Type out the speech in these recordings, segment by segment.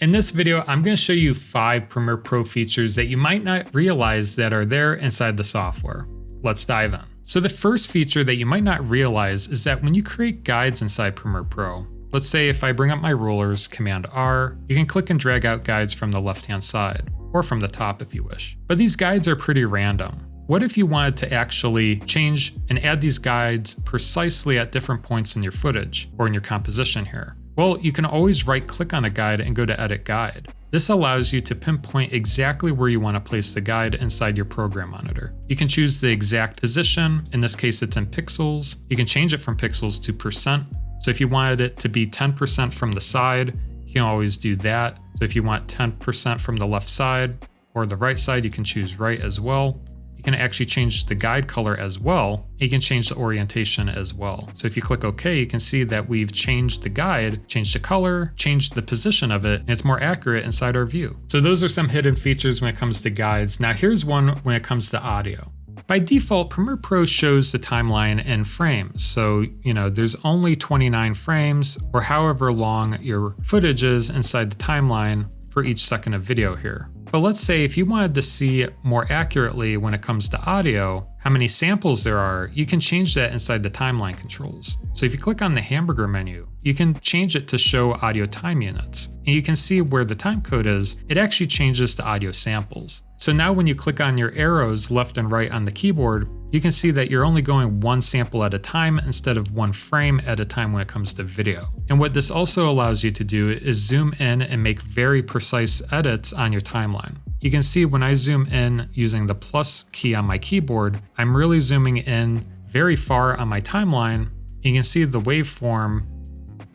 In this video, I'm going to show you 5 Premiere Pro features that you might not realize that are there inside the software. Let's dive in. So the first feature that you might not realize is that when you create guides inside Premiere Pro, let's say if I bring up my rulers, Command R, you can click and drag out guides from the left-hand side, or from the top if you wish. But these guides are pretty random. What if you wanted to actually change and add these guides precisely at different points in your footage, or in your composition here? Well, you can always right-click on a guide and go to Edit Guide. This allows you to pinpoint exactly where you want to place the guide inside your program monitor. You can choose the exact position. In this case, it's in pixels. You can change it from pixels to percent. So if you wanted it to be 10% from the side, you can always do that. So if you want 10% from the left side or the right side, you can choose right as well. You can actually change the guide color as well. You can change the orientation as well. So if you click OK, you can see that we've changed the guide, changed the color, changed the position of it, and it's more accurate inside our view. So those are some hidden features when it comes to guides. Now here's one when it comes to audio. By default, Premiere Pro shows the timeline in frames. So, there's only 29 frames or however long your footage is inside the timeline for each second of video here. But let's say if you wanted to see more accurately when it comes to audio, how many samples there are, you can change that inside the timeline controls. So if you click on the hamburger menu, you can change it to show audio time units. And you can see where the time code is, it actually changes to audio samples. So now when you click on your arrows left and right on the keyboard, you can see that you're only going one sample at a time instead of one frame at a time when it comes to video. And what this also allows you to do is zoom in and make very precise edits on your timeline. You can see when I zoom in using the plus key on my keyboard, I'm really zooming in very far on my timeline. You can see the waveform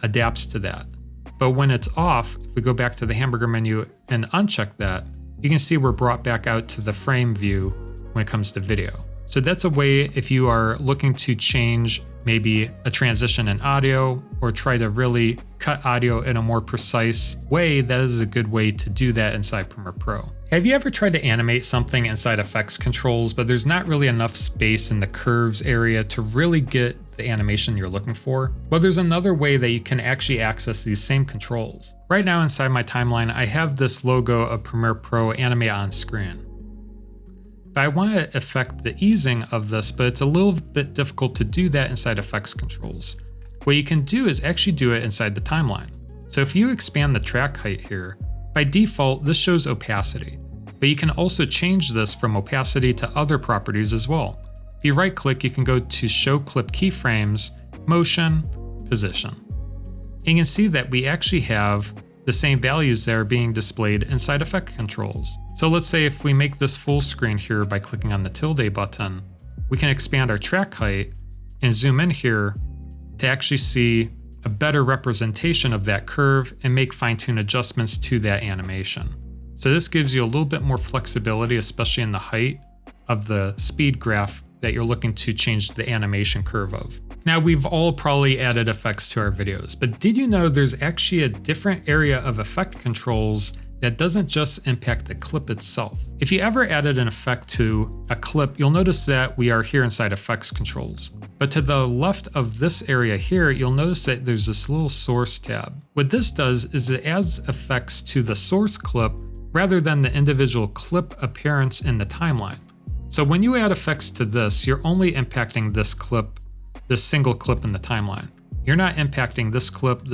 adapts to that. But when it's off, if we go back to the hamburger menu and uncheck that, you can see we're brought back out to the frame view when it comes to video. So that's a way if you are looking to change maybe a transition in audio or try to really cut audio in a more precise way, that is a good way to do that inside Premiere Pro. Have you ever tried to animate something inside effects controls, but there's not really enough space in the curves area to really get the animation you're looking for? Well, there's another way that you can actually access these same controls. Right now inside my timeline, I have this logo of Premiere Pro Animate on screen. But I want to affect the easing of this, but it's a little bit difficult to do that inside effects controls. What you can do is actually do it inside the timeline. So if you expand the track height here, by default, this shows opacity, but you can also change this from opacity to other properties as well. If you right click, you can go to Show Clip Keyframes, Motion, Position. And you can see that we actually have the same values there being displayed inside effect controls. So let's say if we make this full screen here by clicking on the tilde button, we can expand our track height and zoom in here to actually see a better representation of that curve and make fine-tune adjustments to that animation. So this gives you a little bit more flexibility, especially in the height of the speed graph that you're looking to change the animation curve of. Now, we've all probably added effects to our videos, but did you know there's actually a different area of effect controls that doesn't just impact the clip itself? If you ever added an effect to a clip, you'll notice that we are here inside effects controls. But to the left of this area here, you'll notice that there's this little source tab. What this does is it adds effects to the source clip rather than the individual clip appearance in the timeline. So when you add effects to this, you're only impacting this clip, this single clip in the timeline. You're not impacting this clip, and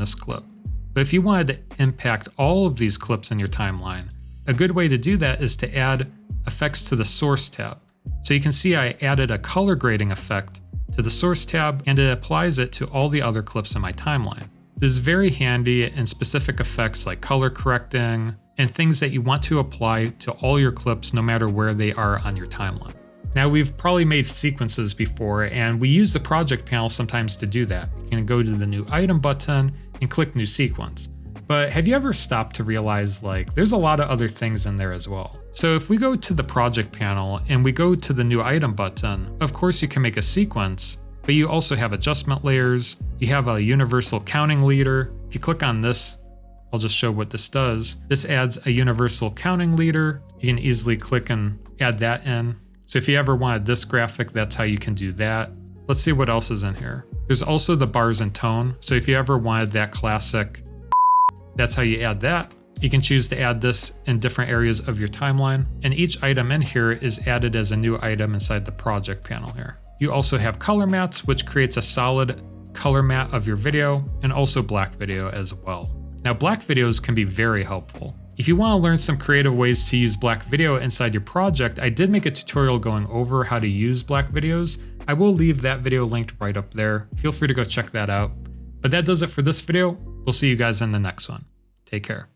this clip. But if you wanted to impact all of these clips in your timeline, a good way to do that is to add effects to the source tab. So you can see I added a color grading effect to the source tab and it applies it to all the other clips in my timeline. This is very handy in specific effects like color correcting and things that you want to apply to all your clips no matter where they are on your timeline. Now, we've probably made sequences before and we use the project panel sometimes to do that. You can go to the new item button and click new sequence. But have you ever stopped to realize there's a lot of other things in there as well? So if we go to the project panel and we go to the new item button, of course you can make a sequence, but you also have adjustment layers. You have a universal counting leader. If you click on this, I'll just show what this does. This adds a universal counting leader. You can easily click and add that in. So if you ever wanted this graphic, that's how you can do that. Let's see what else is in here. There's also the bars and tone. So if you ever wanted that classic That's how you add that. You can choose to add this in different areas of your timeline, and each item in here is added as a new item inside the project panel here. You also have color mats, which creates a solid color mat of your video, and also black video as well. Now, black videos can be very helpful. If you want to learn some creative ways to use black video inside your project, I did make a tutorial going over how to use black videos. I will leave that video linked right up there. Feel free to go check that out. But that does it for this video. We'll see you guys in the next one. Take care.